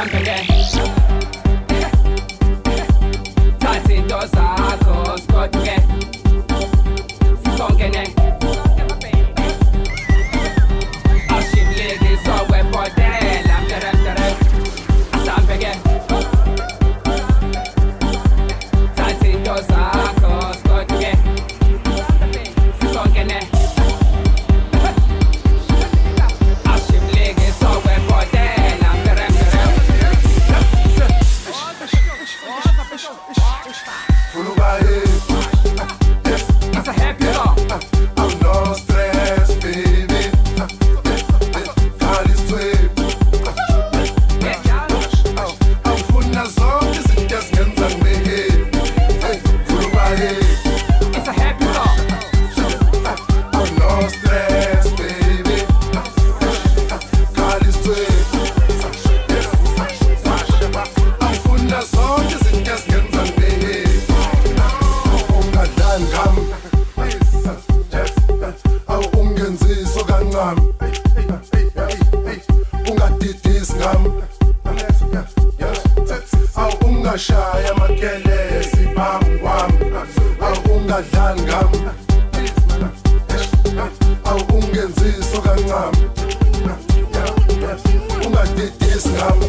asambeke thatha into zakho sigoduke sisongene ashimleke sokwebhodela mteremtere asambeke thatha into zakho sigoduke sisongene It's a happy song. I'm no stress, baby. Cardi sweet. Awufuna zonke izinto ezingenza ngibeke. It's a happy song. I'm no stress, baby. Cardi sweet. Awufuna zonke izinto ezingenza ngibeke. Ungadlali ngami. Awungenzisi kancane. Ungadidisi ngami. Awungashaya amakelesi phambi kwami. Awungadlali ngami. Awungenzisi kancane. Ungadidisi ngami.